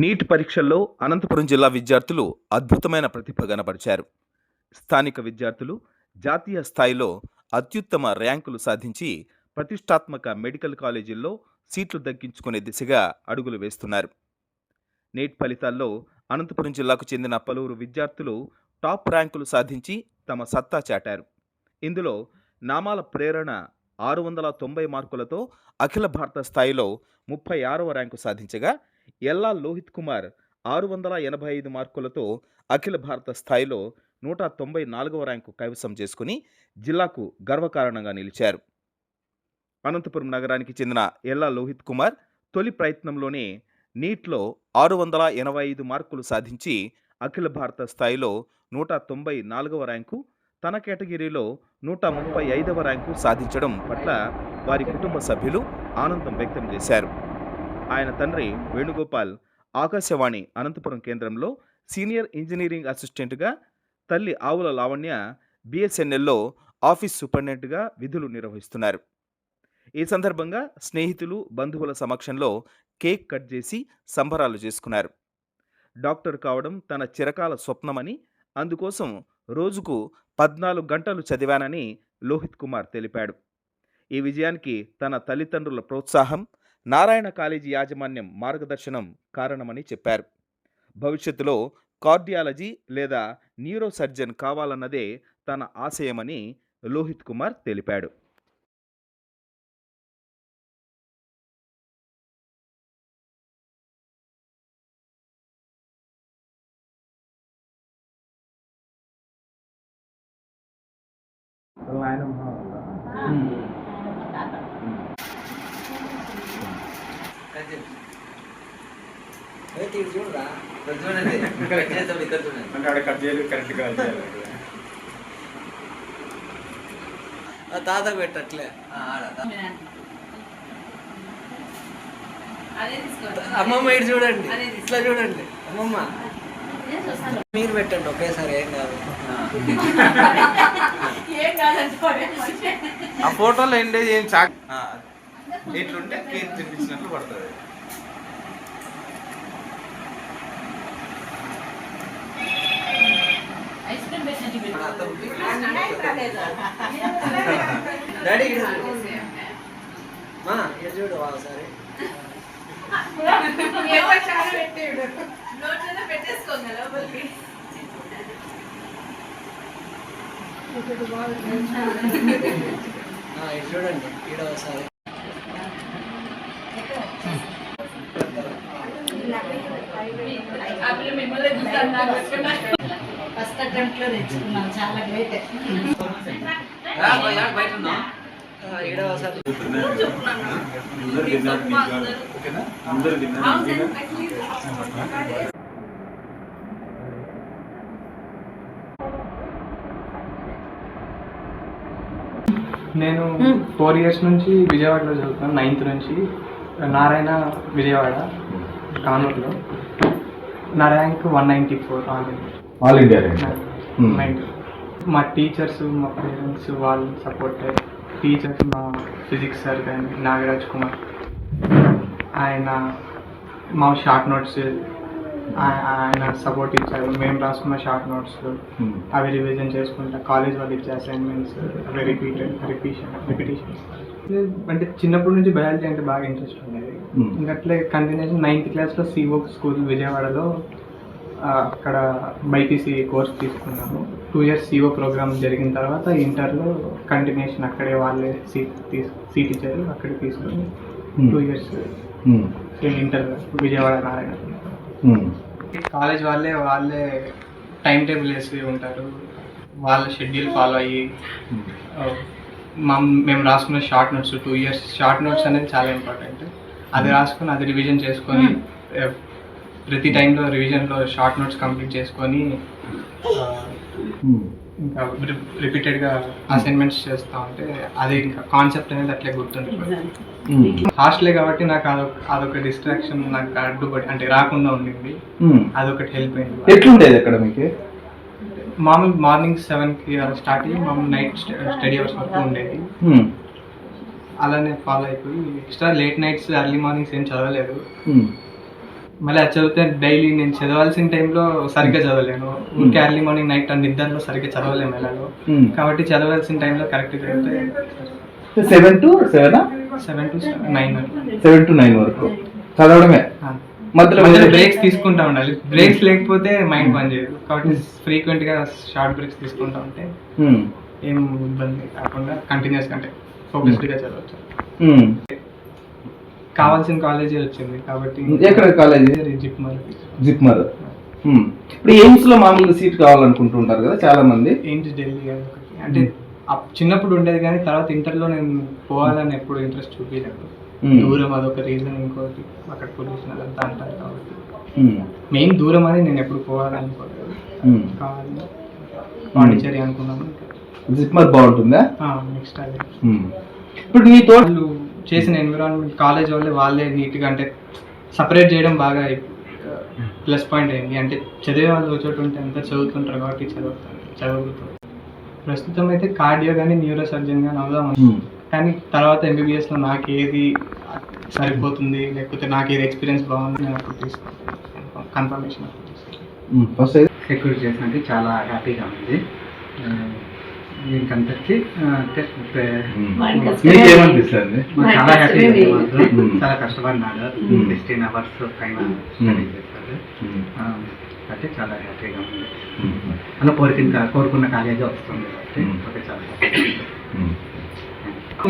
Neat పరీక్షల్లో అనంతపురం జిల్లా విద్యార్థులు అద్భుతమైన ప్రతిభ కనబరిచారు. స్థానిక విద్యార్థులు జాతీయ స్థాయిలో అత్యుత్తమ ర్యాంకులు సాధించి ప్రతిష్టాత్మక మెడికల్ కాలేజీల్లో సీట్లు దక్కించుకునే దిశగా అడుగులు వేస్తున్నారు. నీట్ ఫలితాల్లో అనంతపురం జిల్లాకు చెందిన పలువురు విద్యార్థులు టాప్ ర్యాంకులు సాధించి తమ సత్తా చాటారు. ఇందులో నామాల ప్రేరణ 690 మార్కులతో అఖిల భారత స్థాయిలో 36వ ర్యాంకు సాధించగా, ఎల్లా లోహిత్ కుమార్ 685 మార్కులతో అఖిల భారత స్థాయిలో 194వ ర్యాంకు కైవసం చేసుకుని జిల్లాకు గర్వకారణంగా నిలిచారు. అనంతపురం నగరానికి చెందిన ఎల్లా లోహిత్ కుమార్ తొలి ప్రయత్నంలోనే నీట్లో 685 మార్కులు సాధించి అఖిల భారత స్థాయిలో 194వ ర్యాంకు, తన కేటగిరీలో 135వ ర్యాంకు సాధించడం పట్ల వారి కుటుంబ సభ్యులు ఆనందం వ్యక్తం చేశారు. ఆయన తండ్రి వేణుగోపాల్ ఆకాశవాణి అనంతపురం కేంద్రంలో సీనియర్ ఇంజనీరింగ్ అసిస్టెంట్గా, తల్లి ఆవుల లావణ్య బిఎస్ఎన్ఎల్లో ఆఫీస్ సూపరింటెండెంట్గా విధులు నిర్వహిస్తున్నారు. ఈ సందర్భంగా స్నేహితులు, బంధువుల సమక్షంలో కేక్ కట్ చేసి సంబరాలు చేసుకున్నారు. డాక్టర్ కావడం తన చిరకాల స్వప్నమని, అందుకోసం రోజుకు 14 గంటలు చదివానని లోహిత్ కుమార్ తెలిపాడు. ఈ విజయానికి తన తల్లిదండ్రుల ప్రోత్సాహం, నారాయణ కాలేజీ యాజమాన్యం మార్గదర్శనం కారణమని చెప్పారు. భవిష్యత్తులో కార్డియాలజీ లేదా న్యూరో సర్జన్ కావాలన్నదే తన ఆశయమని లోహిత్ కుమార్ తెలిపాడు. చూడరా చూడండి అంటే ఆడ కట్ చేయాలి, కరెక్ట్గా చేయాలి. తాత పెట్టట్లే అమ్మమ్మ ఇటు చూడండి, ఇట్లా చూడండి అమ్మమ్మ. మీరు పెట్టండి ఒకేసారి, ఏం కాదు. ఆ ఫోటోలో ఎండేజ్ ఏం చాక్ ఇట్లుంటే కేక్ తినిపించినట్లు పడుతుంది. డాడీ మా ఇటు చూడు ఒకసారి. ఇటు చూడండి, ఈడ ఒకసారి. ఫస్ట్ అటెంప్ట్ లో తెచ్చుకున్నాం, చాలా గ్రేట్. ఈడ ఒకసారి. నేను 4 years నుంచి విజయవాడలో చదువుతాను. 9th నుంచి నారాయణ విజయవాడ కానూరులో. నా ర్యాంక్ 194 ఆల్ ఇండియా ర్యాంక్. 90. మా టీచర్స్, మా పేరెంట్స్ వాళ్ళు సపోర్ట్. టీచర్స్ మా ఫిజిక్స్ సార్ కానీ నాగరాజ్ కుమార్, ఆయన మా షార్ట్ నోట్స్ ఆయన సపోర్ట్ ఇచ్చారు. మేము రాసుకున్న షార్ట్ నోట్స్ అవి రివిజన్ చేసుకుంటా. కాలేజ్ వాళ్ళు ఇచ్చే అసైన్మెంట్స్ అవి రిపిటేషన్. అంటే చిన్నప్పటి నుంచి బయాలజీ అంటే బాగా ఇంట్రెస్ట్ ఉండేది. ఇంకట్లే కంటిన్యూషన్ 9th క్లాస్లో సిఓ స్కూల్ విజయవాడలో అక్కడ బైపీసీ కోర్స్ తీసుకున్నాను. 2 years సిఓ ప్రోగ్రామ్ జరిగిన తర్వాత ఇంటర్లో కంటిన్యూషన్ అక్కడే వాళ్ళే సీట్ ఇచ్చారు, అక్కడే తీసుకొని 2 years same inter Vijayawada Narayana. College వాళ్ళే టైం టేబుల్ వేసి ఉంటారు, వాళ్ళ షెడ్యూల్ ఫాలో అయ్యి మేము రాసుకున్న short notes 2 years short notes అనేది చాలా ఇంపార్టెంట్. అది రాసుకొని అది రివిజన్ చేసుకొని ప్రతి టైంలో రివిజన్లో షార్ట్ నోట్స్ కంప్లీట్ చేసుకొని ఇంకా రిపీటెడ్గా అసైన్మెంట్స్ చేస్తూ ఉంటే అది ఇంకా కాన్సెప్ట్ అనేది అట్లే గుర్తుంటుంది. హాస్టలే కాబట్టి నాకు అదొక డిస్ట్రాక్షన్, నాకు అడ్డుపడి అంటే రాకుండా ఉండింది. అదొకటి హెల్ప్ అయింది. ఎట్లుండేది అక్కడ మీకు? మామూలు మార్నింగ్ 7కి అలా స్టార్ట్ అయ్యి మామూలు నైట్ స్టడీ అవర్స్ వరకు ఉండేది. అలానే ఫాలో అయిపోయి extra late nights early mornings ఏం చదవలేదు. మళ్ళీ అది చదివితే డైలీ నేను చదవాల్సిన టైంలో సరిగ్గా చదవలేను. ఊరికే ఎర్లీ మార్నింగ్ నైట్ నిద్రలో సరిగ్గా చదవలేము ఎలాగో. కాబట్టి చదవాల్సిన టైంలో కరెక్ట్ చదివితే 7 to 7 7 to 9 7 to 9 వరకు చదవడమే. మధ్యలో బ్రేక్స్ తీసుకుంటా ఉండాలి. బ్రేక్స్ లేకపోతే మైండ్ పని చేయదు. కాబట్టి ఫ్రీక్వెంట్ గా షార్ట్ బ్రేక్స్ తీసుకుంటా ఉంటే ఏం ఇబ్బంది కాకుండా కంటిన్యూస్ అంటే ఫోకస్డ్ గా చదవచ్చు. కావాల్సిన కాలేజీ వచ్చింది కాబట్టి ఎక్కడ కాలేజీ? జిప్మర్. ఇప్పుడు ఎయిమ్స్ లో మామూలుగా సీట్ కావాలనుకుంటుంటారు కదా చాలా మంది. ఎయిమ్స్ ఢిల్లీ అంటే చిన్నప్పుడు ఉండేది కానీ తర్వాత ఇంటర్లో నేను పోవాలని ఎప్పుడు ఇంట్రెస్ట్ చూపించలేదు. దూరం అదొక రీజన్, ఇంకోటి అక్కడ పొల్యూషన్ అదంతా అంటారు కాబట్టి మెయిన్ దూరం అని నేను ఎప్పుడు పోవాలనుకోలేదు. కావాలి పాండిచేరి అనుకున్నాను. జిప్మర్ బాగుంటుందా? నెక్స్ట్ అది ఇప్పుడు నీ తోట చేసిన ఎన్విరాన్మెంట్ కాలేజ్ వాళ్ళే నీట్గా అంటే సపరేట్ చేయడం బాగా ప్లస్ పాయింట్ అయింది. అంటే చదివే వాళ్ళు చోటు ఉంటే అంతా చదువుతుంటారు కాబట్టి చదువుతారు. ప్రస్తుతం అయితే కార్డియో కానీ న్యూరో సర్జన్ కానీ అవుదాం, కానీ తర్వాత ఎంబీబీఎస్లో నాకు ఏది సరిపోతుంది లేకపోతే నాకు ఏది ఎక్స్పీరియన్స్ బాగుంది నేను అప్పుడు తీసుకుంటాను కన్ఫర్మేషన్. ఫస్ట్ సెక్యూరిటీ చేసినట్టు చాలా హ్యాపీగా ఉంది. దీనికంతటి మీకేమనిపిస్తుంది? చాలా హ్యాపీగా ఉంది. చాలా కష్టపడినాడు. 16 hours పైన స్టడీ చేస్తాడు. అంటే చాలా హ్యాపీగా ఉంది. అలా కోరుకున్న కాలేజీ వస్తుంది కాబట్టి చాలా హ్యాపీగా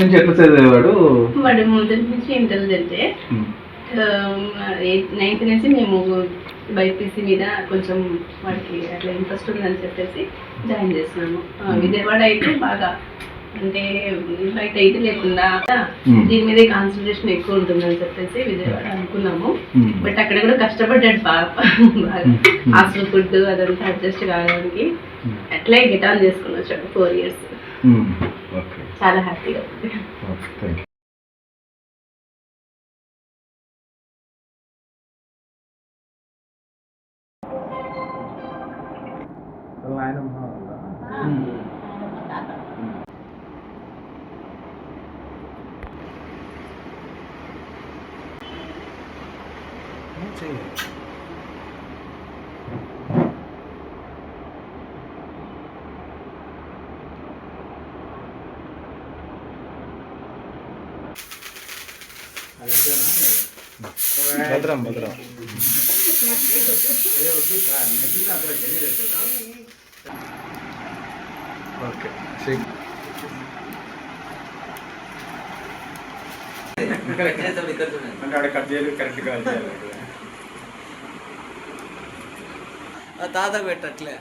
నుంచి ఎట్లా చదివేవాడు? వాడు మొదటి నుంచి ఇంటెలిజెంటే. 9th నుంచి మేము బైపీసీ మీద కొంచెం వాడికి అట్లా ఇంట్రెస్ట్ ఉందని చెప్పేసి జాయిన్ చేస్తున్నాము. విజయవాడ అయితే బాగా అంటే బయట అయితే లేకుండా దీని మీదే కాన్సన్ట్రేషన్ ఎక్కువ ఉంటుందని చెప్పేసి విజయవాడ అనుకున్నాము. బట్ అక్కడ కూడా కష్టపడ్డాడు బాగా హాస్టల్ ఫుడ్ అదంతా అడ్జస్ట్ కావడానికి. అట్లే గెట్ ఆన్ చేసుకుని వచ్చాడు 4 years. చాలా హ్యాపీగా ఉంది. భద్రం భద్రం. ఓకే తాత పెట్టట్లే